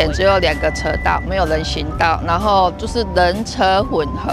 前只有2个车道，没有人行道，然后就是人车混合。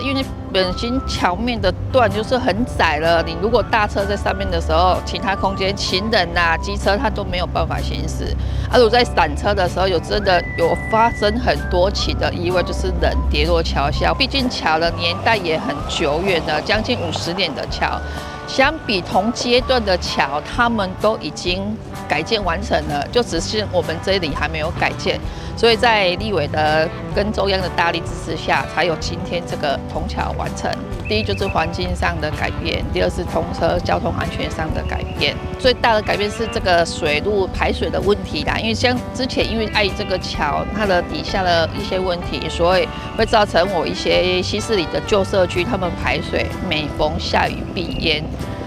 因为本身桥面的段就是很窄了，你如果大车在上面的时候，其他空间行人啊、机车它都没有办法行驶。如果在闪车的时候，真的有发生很多起的意外，就是人跌落桥下。毕竟桥的年代也很久远了，将近50年的桥。相比同阶段的桥，他们都已经改建完成了，就只是我们这里还没有改建。所以在立委的跟中央的大力支持下，才有今天这个通桥完成。第一就是环境上的改变，第二是通车交通安全上的改变。最大的改变是这个水路排水的问题啦，因为像之前因为碍这个桥它的底下的一些问题，所以会造成我一些西势里的旧社区他们排水每逢下雨必淹。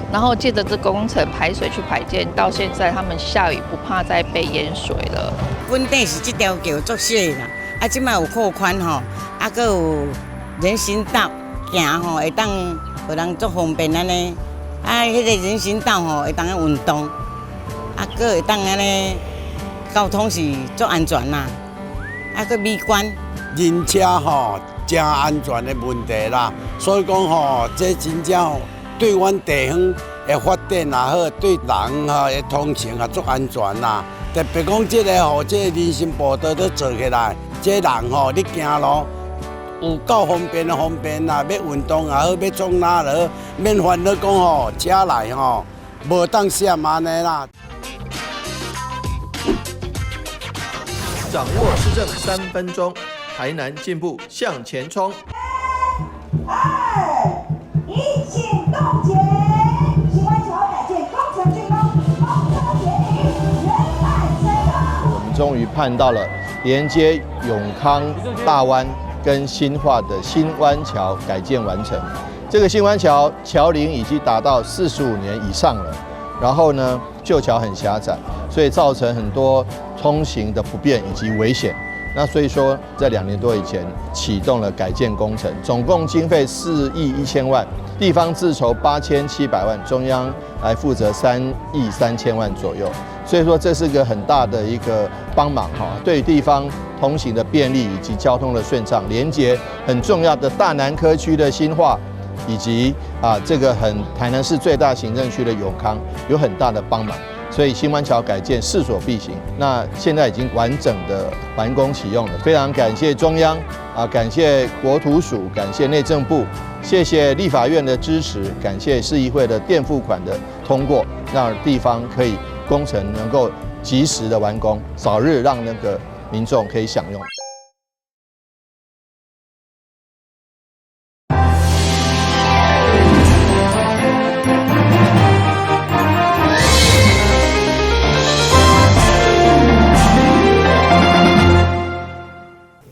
然后借着这工程排水去排建，到现在他们下雨不怕再被淹水了。本底是这条桥作细啦，即摆有扩宽吼，搁有人行道行吼，会当互人足方便安尼。迄个人行道吼会当运动，搁会当安尼交通是足安全啦，搁美观。人车吼真安全的问题啦，所以讲吼，这真正吼。对阮地方的发展也好，对人的通行也足安全啦。特别讲这个吼，这个人行步道都做起来，这人吼你行路有够方便的方便啦。要运动也好，要创哪落，免烦恼讲吼车来吼无当闪安尼啦。掌握施政3分钟，台南进步向前冲。行动前，新湾桥改建工程竣工，工程典礼圆满成功。我们终于盼到了连接永康大湾跟新化的新湾桥改建完成。这个新湾桥桥龄已经达到45年以上了，然后呢，旧桥很狭窄，所以造成很多通行的不便以及危险。那所以说，在2年多以前启动了改建工程，总共经费4亿1000万。地方自筹8700万，中央来负责3亿3000万左右，所以说这是个很大的一个帮忙哈，对地方通行的便利以及交通的顺畅，连接很重要的大南科区的新化，以及这个台南市最大行政区的永康有很大的帮忙，所以新湾桥改建势所必行。那现在已经完整的完工启用了，非常感谢中央感谢国土署，感谢内政部。谢谢立法院的支持，感谢市议会的垫付款的通过，让地方可以工程能够及时的完工，早日让那个民众可以享用。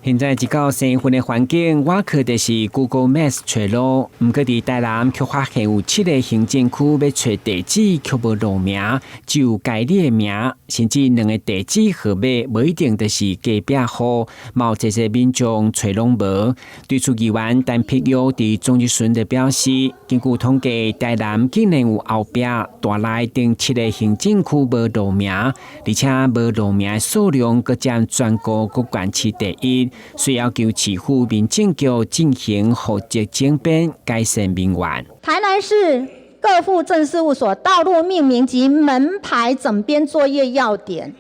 现在一到生活的环境，我靠的是 Google Maps 找路。不过伫台南却发现有7个行政区要找地址，却无路名，只有家里的名，甚至2个地址号码无一定就是隔壁户，有这些民众找拢无。对此议员陈碧玉伫中日顺的表示，根据统计，台南竟然有后壁大内定7个行政区无路名，而且无路名的数量阁占全国各县市第一。需要求市府民政局进行户籍简便，改善民怨。台南市各户政事务所道路命名及门牌整编作业要点，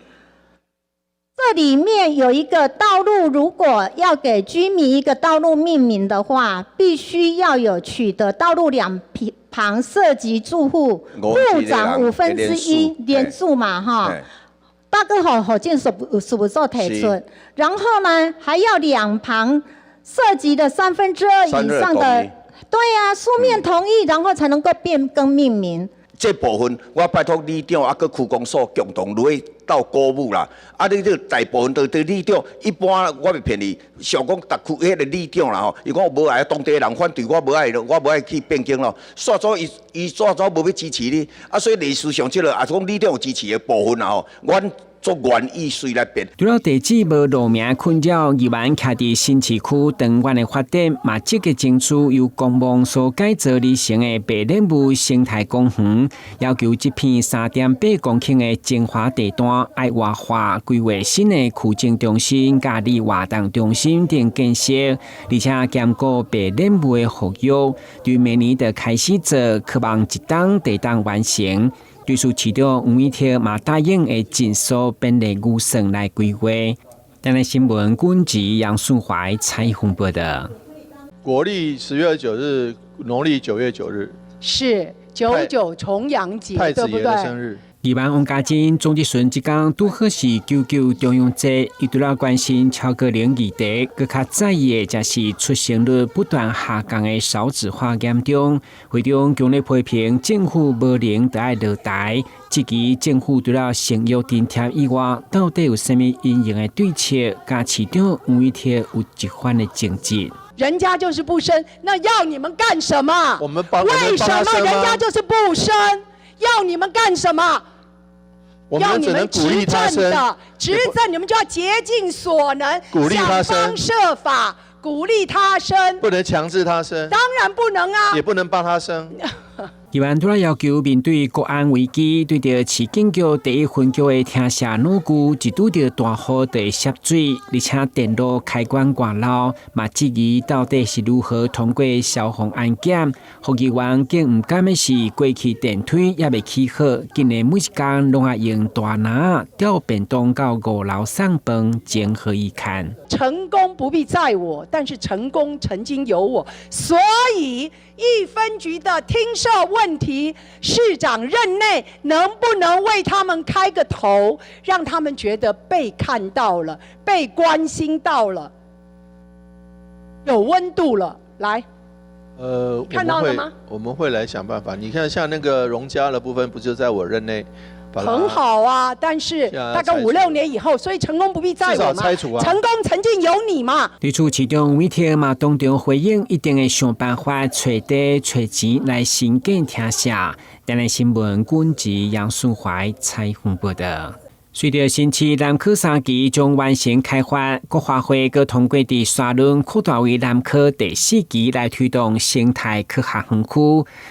这里面有一个道路，如果要给居民一个道路命名的话，必须要有取得道路2旁涉及住户户长1/5连署嘛，哈。大个好建事务所提出，然后呢还要2旁涉及的2/3以上的，对啊，书面同意，然后才能够变更命名。这部分我拜托里长搁区公所共同落去到鼓舞啦。你这大部分都对里长，一般我袂骗你，想讲特区迄个里长啦吼，伊讲无爱当地人反对我无爱去变更咯。煞早伊煞早无要支持你，所以历史上即个讲里长有支持的部分啦吼，阮做原意随来变。除了地质无路名困扰，宜兰徛伫新市区长远的发展，嘛积极争取由公墓所改造而成的白莲雾生态公园，要求这片3.8公顷的精华地段爱活化，规划新的区政中心、嘉义活动中心等建设，而且兼顾白莲雾的保育，对明年的开始做，渴望一档地档完成。对此，市长吴美婷嘛答应会尽速编列预算来规划。台南新闻军籍杨顺怀采访报道。国历10月29日，农历9月9日，是99重阳节，太子爷对不对？的生日。宜兰王家珍总结顺这天拄好是99中央节，伊除了关心超过0议题，更较在意的就是出生率不断下降的少子化严重。会中强烈批评政府无能就爱落台，这期政府除了生育津贴以外，到底有什么隐形的对策？甲市长吴美婷有一番的政绩。人家就是不生，那要你们干什么？为什么人家就是不生？要你们干什么？要你们执政的，执政你们就要竭尽所能，想方设法鼓励他生，不能强制他生，当然不能啊，也不能帮他生。宜兰除了要求面对国安危机，对着市警局第1分局的听下老旧，一拄着大雨就涉水，而且电路开关挂漏，嘛质疑到底是如何通过消防安检。福议员更唔甘的是，过去电梯也未起好，今年每一天拢要用大拿吊便当到5楼上班，情何以堪？成功不必在我，但是成功曾经有我，所以1分局的听舍问题，市长任内能不能为他们开个头，让他们觉得被看到了，被关心到了，有温度了？来，看到了吗？我们会来想办法。你看，像那个荣家的部分，不就在我任内？很好啊，但是大概5、6年以后，所以成功不必在我嘛。成功曾经有你嘛。对此，市长吴美婷嘛当场回应，一定会想办法找地找钱来新建听下。台南新闻军籍杨顺怀采访报道。随着新市南科3期将完成开发，国发会佮通过伫沙仑扩大为南科第4期来推动生态科学园区。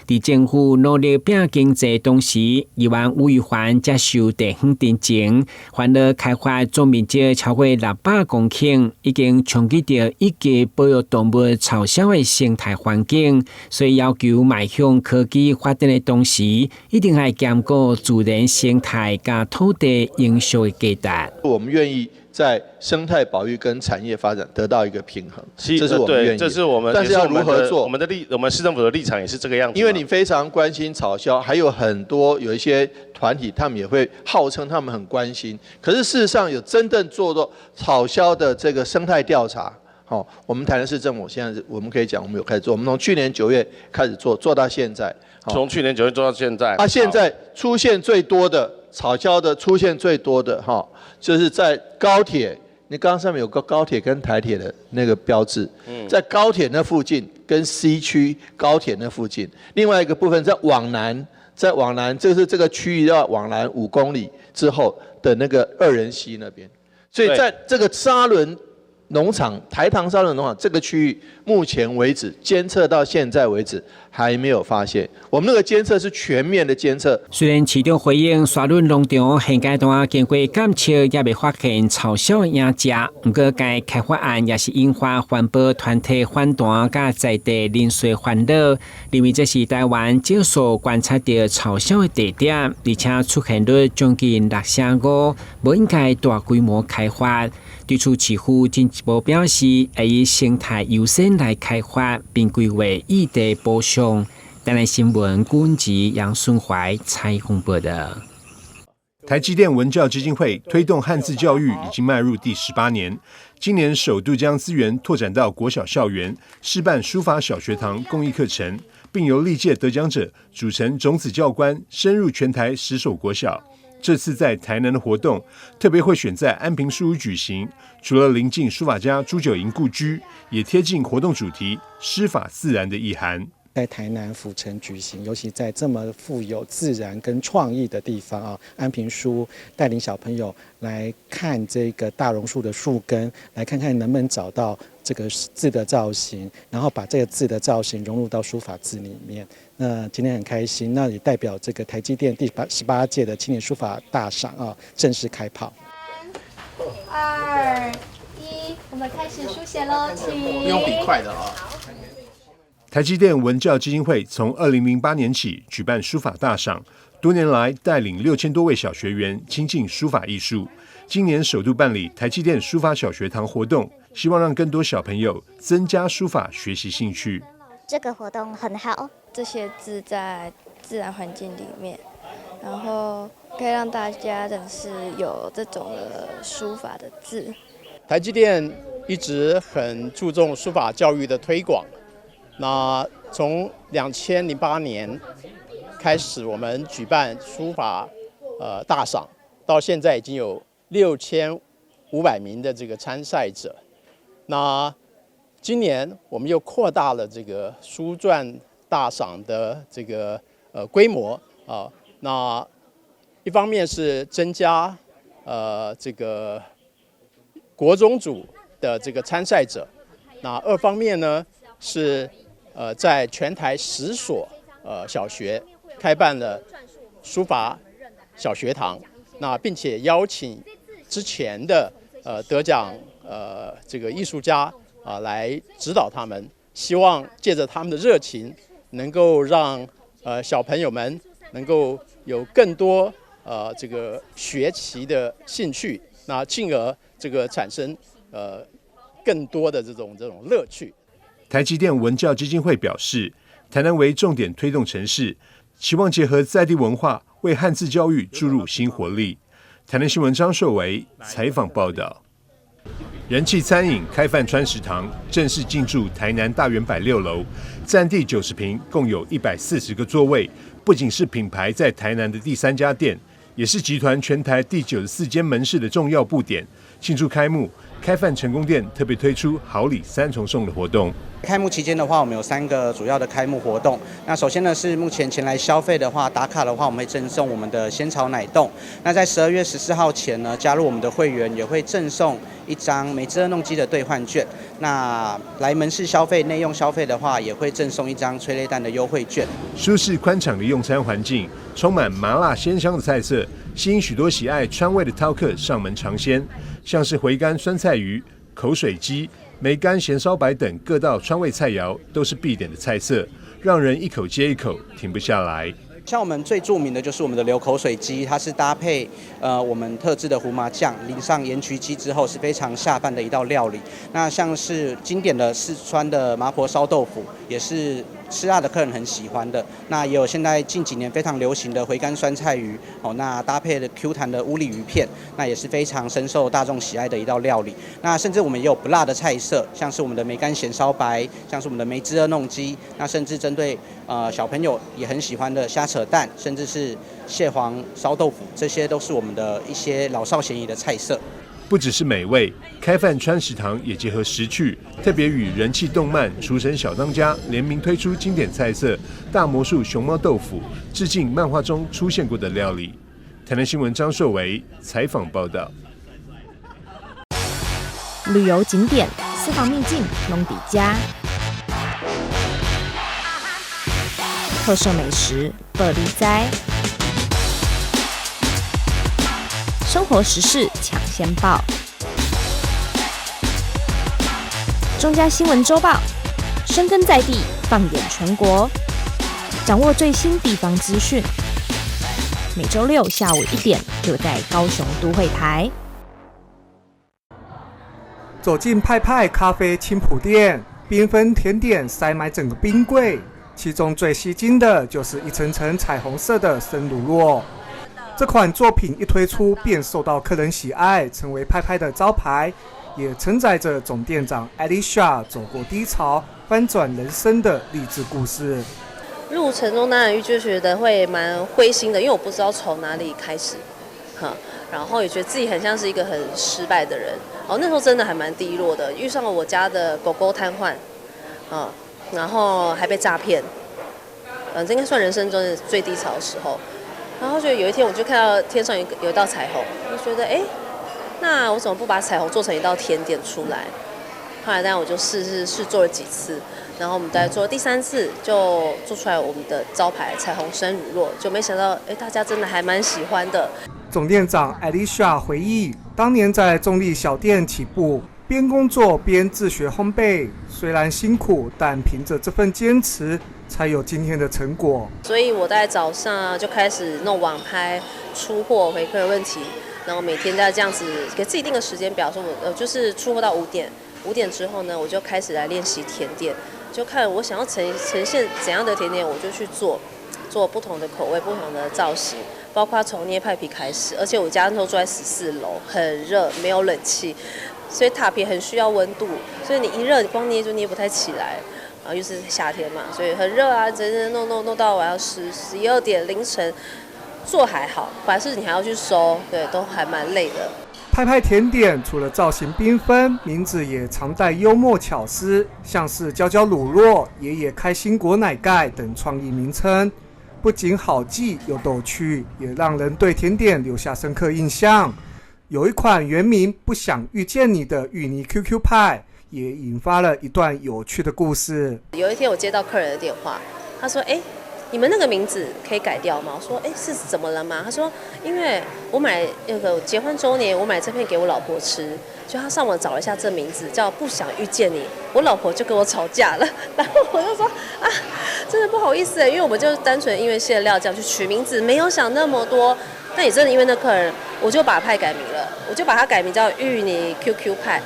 伫政府努力拼经济同时，宜兰吴玉环接受地方定情，欢乐开发总面积超过600公顷，已经冲击到一级保育动物嘲笑的生态环境，所以要求迈向科技发展的同时，一定要兼顾自然生态加土地营收的价值。我们愿意在生态保育跟产业发展得到一个平衡，这是我们愿意的。这是我们，但是要如何做？我们市政府的立场也是这个样子。因为你非常关心草鸮，还有很多有一些团体，他们也会号称他们很关心，可是事实上有真正做到草鸮的这个生态调查。好，我们台南市政府现在我们可以讲，我们有开始做，我们从去年9月开始做，做到现在。从去年9月做到现在。现在出现最多的草鸮的出现最多的就是在高铁。你刚刚上面有个高铁跟台铁的那个标志，在高铁那附近跟 C 区高铁那附近，另外一个部分在往南，就是这个区域要往南5公里之后的那个2人溪那边，所以在这个沙仑农场台糖沙仑农场这个区域，目前为止监测到现在为止还没有发现。我们那个监测是全面的监测。虽然市长回应沙仑农场现阶段经过检测也未发现嘲笑的影子，不过该开发案也是引发环保团体反弹甲在地人士烦恼，认为这是台湾少数观察到嘲笑的地点，而且出现率将近6.5%，不应该大规模开发。对此，市府进一步表示，会以生态优先来开发，并规划异地补偿。台南新闻军籍杨顺怀采访报道。台积电文教基金会推动汉字教育已经迈入第18年，今年首度将资源拓展到国小校园，试办书法小学堂公益课程，并由历届得奖者组成种子教官，深入全台10所国小。这次在台南的活动特别会选在安平书屋举行，除了临近书法家朱九营故居，也贴近活动主题“师法自然”的意涵。在台南府城举行，尤其在这么富有自然跟创意的地方啊，安平书带领小朋友来看这个大榕树的树根，来看看能不能找到这个字的造型，然后把这个字的造型融入到书法字里面。那今天很开心，那也代表这个台积电第18届的青年书法大赏啊正式开跑。3、2、1，我们开始书写喽，请。不用比快的啊。台积电文教基金会从2008年起举办书法大赏，多年来带领6000多位小学员亲近书法艺术。今年首度办理台积电书法小学堂活动，希望让更多小朋友增加书法学习兴趣。这个活动很好，这些字在自然环境里面，然后可以让大家认识有这种的书法的字。台积电一直很注重书法教育的推广。那从2008年开始，我们举办书法大赏，到现在已经有6500名的这个参赛者。那今年我们又扩大了这个书篆大赏的这个规模啊。那一方面是增加这个国中组的这个参赛者，那二方面呢是在全台10所小学开办了书法小学堂，那并且邀请之前的得奖这个艺术家来指导他们，希望借着他们的热情，能够让小朋友们能够有更多这个学习的兴趣，那进而这个产生更多的这种乐趣。台积电文教基金会表示，台南为重点推动城市，期望结合在地文化，为汉字教育注入新活力。台南新闻张硕维采访报道。人气餐饮开饭川食堂正式进驻台南大圆柏6楼，占地90坪，共有140个座位。不仅是品牌在台南的第3家店，也是集团全台第94间门市的重要布点。庆祝开幕，开饭成功店特别推出好礼3重送的活动。开幕期间的话，我们有3个主要的开幕活动。那首先呢是目前前来消费的话，打卡的话，我们会赠送我们的仙草奶冻。那在12月14号前呢，加入我们的会员也会赠送1张美滋2弄机的兑换券。那来门市消费、内用消费的话，也会赠送1张催泪弹的优惠券。舒适宽敞的用餐环境，充满麻辣鲜香的菜色，吸引许多喜爱川味的饕客上门尝鲜。像是回甘酸菜鱼、口水鸡、梅干咸烧白等各道川味菜肴都是必点的菜色，让人一口接一口停不下来。像我们最著名的就是我们的流口水鸡，它是搭配我们特制的胡麻酱，淋上盐焗鸡之后是非常下饭的一道料理。那像是经典的四川的麻婆烧豆腐，也是吃辣的客人很喜欢的。那也有现在近几年非常流行的回甘酸菜鱼，那搭配的 Q 弹的乌里鱼片，那也是非常深受大众喜爱的一道料理。那甚至我们也有不辣的菜色，像是我们的梅干咸烧白，像是我们的梅滋2弄鸡，那甚至针对小朋友也很喜欢的虾扯蛋，甚至是蟹黄烧豆腐，这些都是我们的一些老少咸宜的菜色。不只是美味，开饭川食堂也结合时趣，特别与人气动漫《厨神小当家》联名推出经典菜色大魔术熊猫豆腐，致敬漫画中出现过的料理。台南新闻张硕维采访报道。旅游景点、私房秘境拢底家，特色美食乐力哉，生活时事抢先报，中嘉新闻周报，深耕在地，放眼全国，掌握最新地方资讯。每周6下午1点，就在高雄都会台。走进派派咖啡青埔店，缤纷甜点塞满整个冰柜，其中最吸睛的就是一层层彩虹色的生乳酪。这款作品一推出便受到客人喜爱，成为派派的招牌，也承载着总店长艾丽莎走过低潮、翻转人生的励志故事。路程中当然就觉得会蛮灰心的，因为我不知道从哪里开始，然后也觉得自己很像是一个很失败的人。那时候真的还蛮低落的，遇上了我家的狗狗瘫痪，然后还被诈骗，这应该算人生中的最低潮的时候。然后就有一天，我就看到天上有一道彩虹，我就觉得，那我怎么不把彩虹做成一道甜点出来？后来，当然我就试做了几次，然后我们大概做了第3次，就做出来我们的招牌彩虹生乳酪，就没想到，大家真的还蛮喜欢的。总店长 Alicia 回忆，当年在中立小店起步，边工作边自学烘焙，虽然辛苦，但凭着这份坚持，才有今天的成果。所以我在早上就开始弄网拍、出货、回客人问题，然后每天在这样子给自己定个时间表，说我就是出货到5点，5点之后呢，我就开始来练习甜点，就看我想要呈现怎样的甜点，我就去做不同的口味、不同的造型，包括从捏派皮开始。而且我家那时候住在14楼，很热，没有冷气，所以塔皮很需要温度，所以你一热，你光捏就捏不太起来。然后又是夏天嘛，所以很热啊，整整弄到晚上11、12点凌晨，做还好，反而是你还要去收，对，都还蛮累的。派派甜点除了造型缤纷，名字也常带幽默巧思，像是娇娇乳酪、爷爷开心果奶盖等创意名称，不仅好记又逗趣，也让人对甜点留下深刻印象。有一款原名不想遇见你的芋泥 QQ 派，也引发了一段有趣的故事。有一天我接到客人的电话，他说：“你们那个名字可以改掉吗？”我说：“是怎么了吗？”他说：“因为我买那个结婚周年，我买这片给我老婆吃，就他上网找了一下这名字叫不想遇见你，我老婆就跟我吵架了。”然后我就说：“啊，真的不好意思因为我们就单纯因为馅料这样去取名字，没有想那么多。但也真的因为那客人，我就把派改名了，我就把它改名叫芋泥 QQ 派。”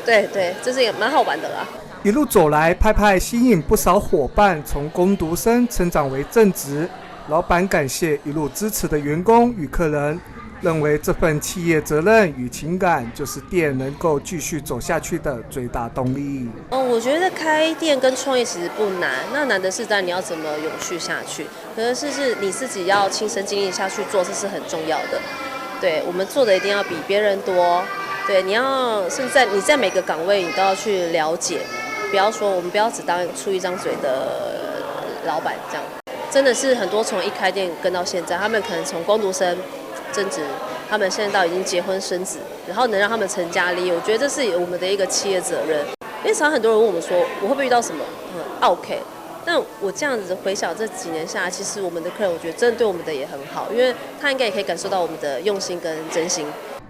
对，这是也蛮好玩的啦。一路走来，派派吸引不少伙伴从工读生成长为正职。老板感谢一路支持的员工与客人，认为这份企业责任与情感就是店能够继续走下去的最大动力。我觉得开店跟创业其实不难，那难的是在你要怎么永续下去，可能是你自己要亲身经历下去做，这是很重要的。对，我们做的一定要比别人多。对，你要甚至你在每个岗位你都要去了解，不要说我们不要只当出一张嘴的老板这样。真的是很多从一开店跟到现在，他们可能从工读生正职，他们现在到已经结婚生子，然后能让他们成家立业，我觉得这是我们的一个企业责任。因为常很多人问我们说，我会不会遇到什么OK？但我这样子回想这几年下来，其实我们的客人，我觉得真的对我们的也很好，因为他应该也可以感受到我们的用心跟真心。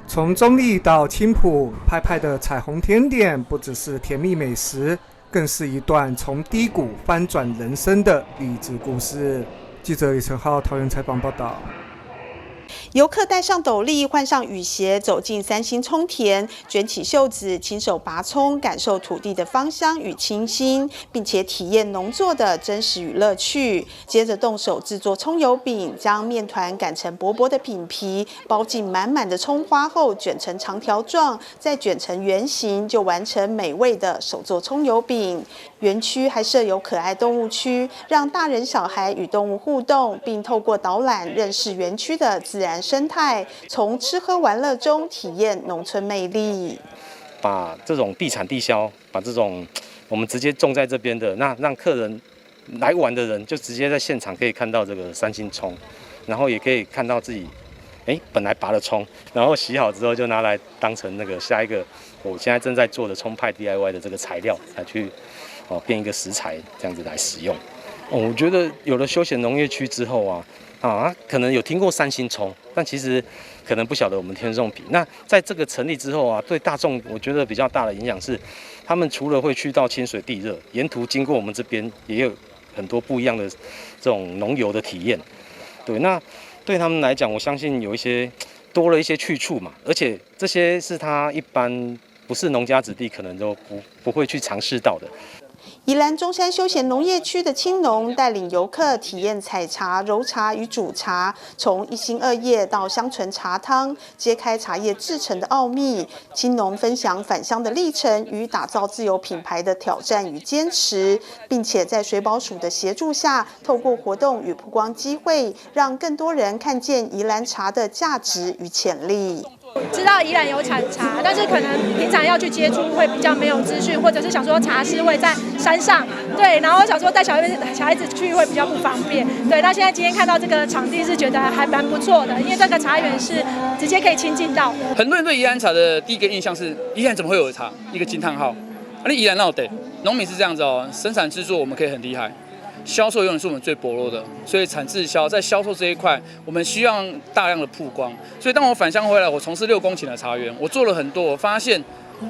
从中立到青埔，派派的彩虹甜点不只是甜蜜美食，更是一段从低谷翻转人生的励志故事。记者李成浩桃园采访报道。游客戴上斗笠，换上雨鞋，走进三星葱田，卷起袖子，亲手拔葱，感受土地的芳香与清新，并且体验农作的真实与乐趣。接着动手制作葱油饼，将面团擀成薄薄的饼皮，包进满满的葱花后，卷成长条状，再卷成圆形，就完成美味的手做葱油饼。园区还设有可爱动物区，让大人小孩与动物互动，并透过导览认识园区的自然生态，从吃喝玩乐中体验农村魅力。把这种地产地销，把这种我们直接种在这边的，那让客人来玩的人就直接在现场可以看到这个三星葱，然后也可以看到自己本来拔了葱，然后洗好之后就拿来当成那个下一个我现在正在做的葱派 DIY 的这个材料来去变一个食材这样子来使用。我觉得有了休闲农业区之后可能有听过三星葱，但其实可能不晓得我们天颂皮。那在这个成立之后对大众我觉得比较大的影响是，他们除了会去到清水地热，沿途经过我们这边也有很多不一样的这种农游的体验。对，那对他们来讲，我相信有一些多了一些去处嘛，而且这些是他一般不是农家子弟可能都不会去尝试到的。宜兰中山休闲农业区的青农带领游客体验采茶、揉茶与煮茶，从一心二叶到香醇茶汤，揭开茶叶制成的奥秘。青农分享返乡的历程与打造自有品牌的挑战与坚持，并且在水保署的协助下，透过活动与曝光机会，让更多人看见宜兰茶的价值与潜力。知道宜兰有产茶，但是可能平常要去接触会比较没有资讯，或者是想说茶师会在山上，对，然后想说带小孩子去会比较不方便，对。那现在今天看到这个场地是觉得还蛮不错的，因为这个茶园是直接可以亲近到的。很多人对宜兰茶的第一个印象是宜兰怎么会有茶？一个惊叹号。那宜兰那得农民是这样子哦，生产制作我们可以很厉害。销售永远是我们最薄弱的，所以产制销在销售这一块，我们需要大量的曝光。所以当我返乡回来，我从事6公顷的茶园，我做了很多，我发现，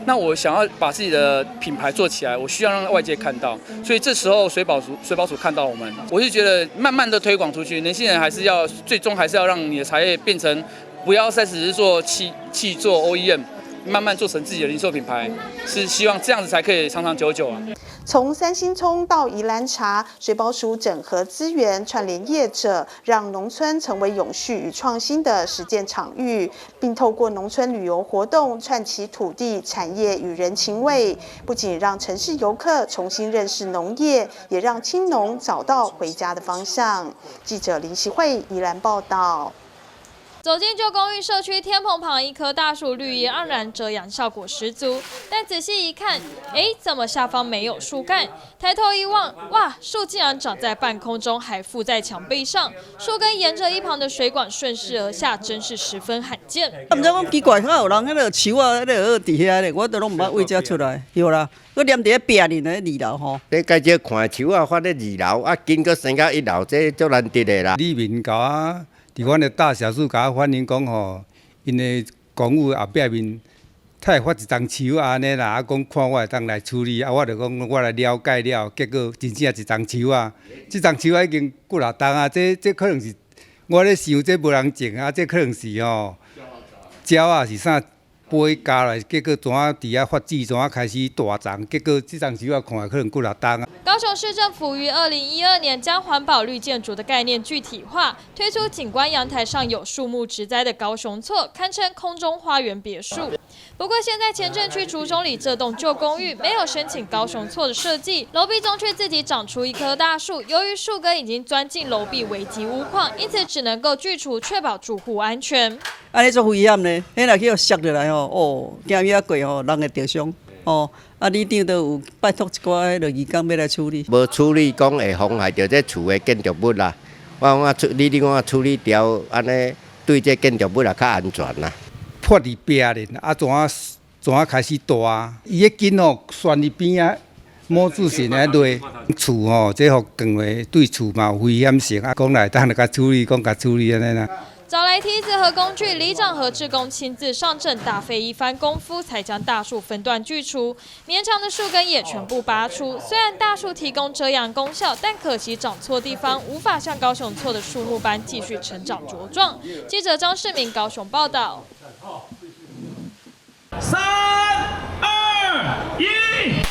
那我想要把自己的品牌做起来，我需要让外界看到。所以这时候水保署看到我们，我是觉得慢慢的推广出去，年轻人还是要最终还是要让你的茶叶变成，不要再只是做气做 OEM。慢慢做成自己的零售品牌，是希望这样子才可以长长久久啊。从三星葱到宜兰茶，水保署整合资源，串联业者，让农村成为永续与创新的实践场域，并透过农村旅游活动串起土地、产业与人情味。不仅让城市游客重新认识农业，也让青农找到回家的方向。记者林希慧宜兰报道。走进旧公寓社区天棚旁，一棵大树绿意盎然，遮阳效果十足。但仔细一看，怎么下方没有树干？抬头一望，哇，树竟然长在半空中，还附在墙壁上，树根沿着一旁的水管顺势而下，真是十分罕见。唔知讲奇怪，有人迄个树啊，迄个伫遐咧，我都拢唔捌为遮出来，有啦。我连伫遐壁里呢2楼吼。你介只看树啊，发咧2楼，啊，紧个升到1楼，这足难得的啦。里面甲我。伫阮的大小树甲我反映讲吼，因的公寓后壁面，他会发一丛树安尼啦，啊讲看我会当来处理，啊我就讲我来了解了，结果真正一丛树啊，这丛树已经几若重啊，这可能是我咧想这无人种啊，这可能是吼鸟啊是啥飞加来，结果怎啊伫遐发籽，怎啊开始大丛，结果这丛树啊看可能几若重啊。高雄市政府于2012年将环保绿建筑的概念具体化，推出景观阳台上有树木植栽的高雄厝，堪称空中花园别墅。不过现在前镇区竹中里这栋旧公寓没有申请高雄厝的设计，楼壁中却自己长出一棵大树，由于树根已经钻进楼壁，危及屋况，因此只能够锯除，确保住户安全。安尼做危险呢？迄若去互摔落来吼，行远过吼，人会受伤。啊，里长都有拜托一寡迄个义工要来处理。无处理讲会妨害到这厝的建筑物啦。里长我处理掉，安尼对这建筑物也较安全啦。破伫壁咧，啊怎啊开始大？伊迄根吼旋伫边啊，摸住线来落厝吼，这互更为对厝嘛有危险性啊。讲来当甲处理，讲甲处理安尼啦。找来梯子和工具，里长和志工亲自上阵，大费一番功夫才将大树分段锯除，绵长的树根也全部拔出。虽然大树提供遮阳功效，但可惜长错地方，无法像高雄厝的树木般继续成长茁壮。记者张世明高雄报道。3、2、1。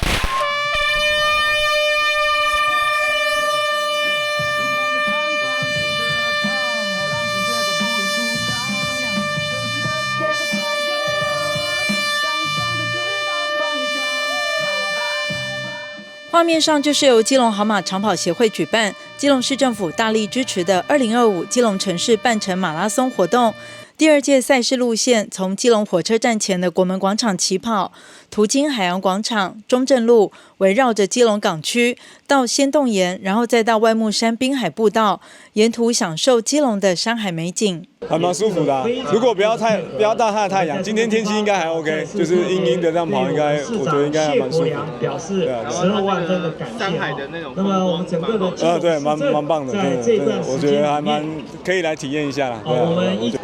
画面上就是由基隆好马长跑协会举办，基隆市政府大力支持的2025基隆城市半程马拉松活动。第2届赛事路线从基隆火车站前的国门广场起跑，途经海洋广场、中正路，围绕着基隆港区到仙洞岩，然后再到外木山滨海步道，沿途享受基隆的山海美景。还蛮舒服的啊，如果不要大太阳，今天天气应该还 OK， 就是阴阴的这样跑，应该我觉得应该还蛮舒服。表示12万分的感谢。山海的那种，那么我们整个的对，蛮棒的，真的，我觉得还蛮可以来体验一下啦。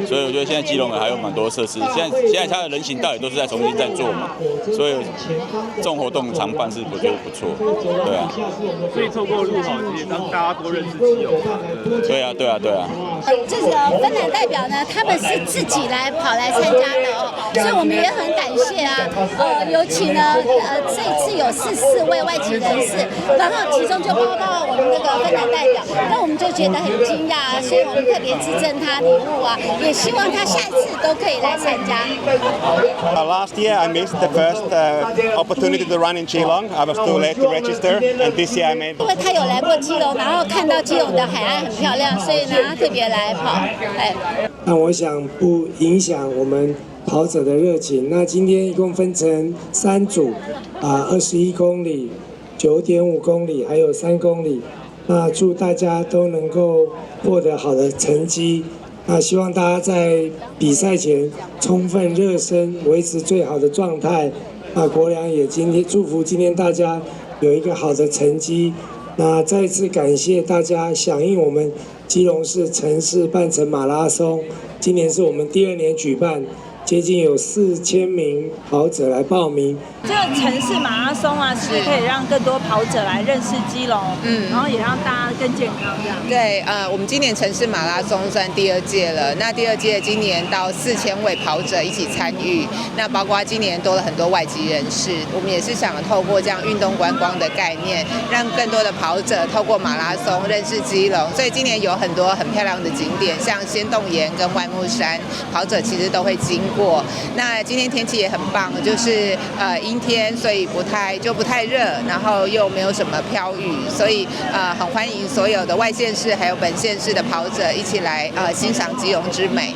所以我觉得现在基隆还有蛮多设施，现在它的人行道也都是在重新在做嘛，所以这种活动常办是我觉得不错，对啊。所以透过路跑其实让大家多认识基隆。对啊。这个芬兰代表呢，他们是自己来跑来参加的哦，所以我们也很感谢啊。尤其呢，这一次有14位外籍人士，然后其中就包括我们那个芬兰代表，那我们就觉得很惊讶啊，所以我们特别致赠他礼物啊，也希望他下次都可以来参加。Last year I missed the first opportunity to run in Geelong. I was too late to register, and this year I made. 因为他有来过基隆，然后看到基隆的海岸很漂亮，所以呢他特别来跑。那我想不影响我们跑者的热情。那今天一共分成3组，21公里、9.5公里，还有3公里。那祝大家都能够获得好的成绩。那希望大家在比赛前充分热身，维持最好的状态。那国良也今天祝福今天大家有一个好的成绩。那再次感谢大家响应我们基隆市城市半程马拉松，今年是我们第2年举办，接近有4000名跑者来报名。这个城市马拉松啊，是不是可以让更多跑者来认识基隆，然后也让大家更健康这样？对，我们今年城市马拉松算第2届了。那第2届今年到4000位跑者一起参与，那包括今年多了很多外籍人士。我们也是想透过这样运动观光的概念，让更多的跑者透过马拉松认识基隆。所以今年有很多很漂亮的景点，像仙洞岩跟万木山，跑者其实都会经过。那今天天气也很棒，就是阴天，所以不太热，然后又没有什么飘雨，所以很欢迎所有的外县市还有本县市的跑者一起来欣赏基隆之美。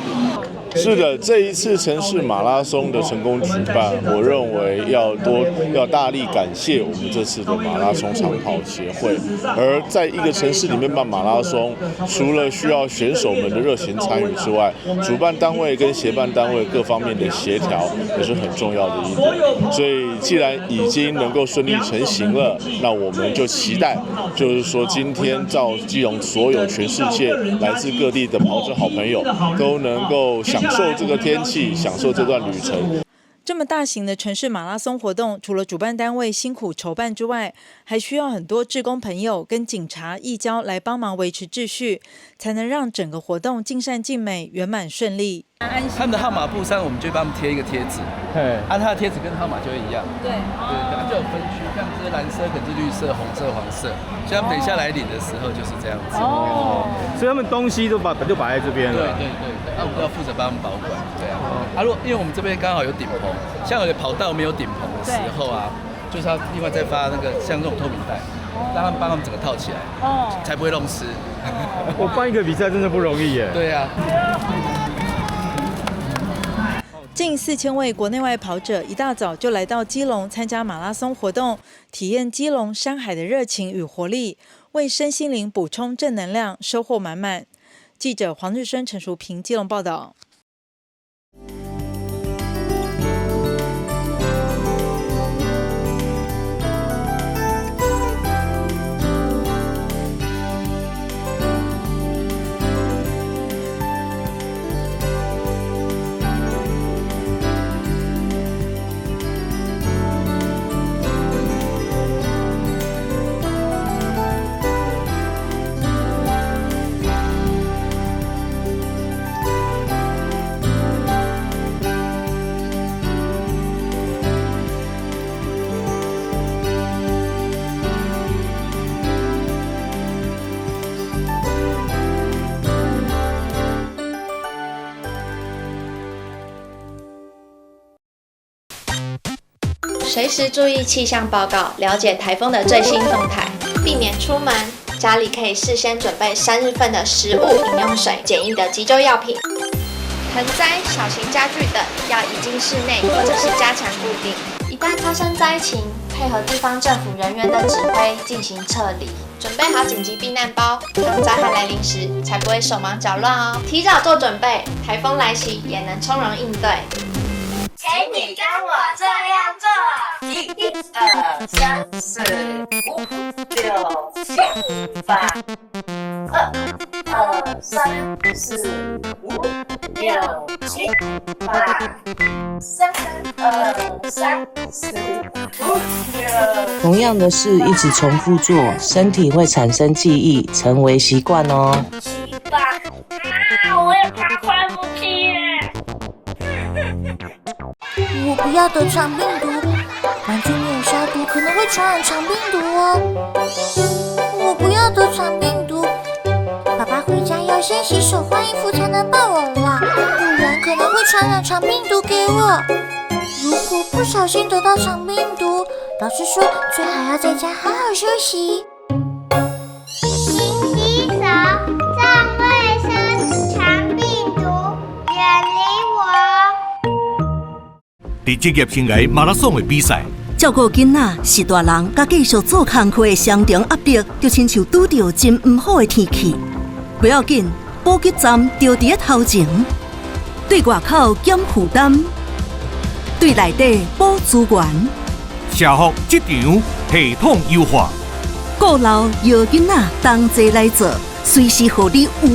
是的，这一次城市马拉松的成功举办，我认为要大力感谢我们这次的马拉松长跑协会。而在一个城市里面办马拉松，除了需要选手们的热情参与之外，主办单位跟协办单位各方面的协调也是很重要的一点。所以既然已经能够顺利成行了，那我们就期待，就是说今天到基隆所有全世界来自各地的跑者好朋友都能够享受这个天气，享受这段旅程。这么大型的城市马拉松活动，除了主办单位辛苦筹办之外，还需要很多志工朋友跟警察义交来帮忙维持秩序，才能让整个活动尽善尽美、圆满顺利。他们的号码布上，我们就帮他们贴一个贴纸，按他的贴纸跟号码就会一样。对，它就有分区，像是蓝色、可能是绿色、红色、黄色，所以他们等一下来领的时候就是这样子。所以他们东西就摆在这边了。对，那我们要负责帮他们保管，对啊。如果因为我们这边刚好有顶棚，像有的跑道没有顶棚的时候啊，就是要另外再发那个像这种透明袋，让他们帮他们整个套起来，才不会弄湿。我办一个比赛真的不容易耶。对啊。近4000位国内外跑者一大早就来到基隆参加马拉松活动，体验基隆山海的热情与活力，为身心灵补充正能量，收获满满。记者黄日升、陈淑平基隆报道。随时注意气象报告，了解台风的最新动态，避免出门。家里可以事先准备3日份的食物、饮用水、简易的急救药品。盆栽、小型家具等要移进室内，或者是加强固定。一旦发生灾情，配合地方政府人员的指挥进行撤离。准备好紧急避难包，当灾害来临时才不会手忙脚乱哦。提早做准备，台风来袭也能从容应对。请你跟我这样做：1、2、3、4、5、6、7、8。2、3、4、5、6、7、8。3、2、3、4、5、6。同样的事一直重复做，身体会产生记忆，成为习惯哦。7、8。我也怕快不去耶。我不要得肠病毒，环境没有消毒，可能会传染肠病毒哦。我不要得洗手换衣服才能抱我啦，不然可能会传染肠病毒给我。如果不小心得到肠病毒，老师说最好要在家好好休息。勤洗手，站卫生，肠病毒远离我。在职业生涯马拉松的比赛，照顾囡仔是大人，甲继续做工课的双重压力，就亲像拄到真唔好的天气。不要紧，补给站就伫头前，对外口减负担，对内底补资源。社福职场系统优化，顾老摇囡仔同齐来做，随时互你有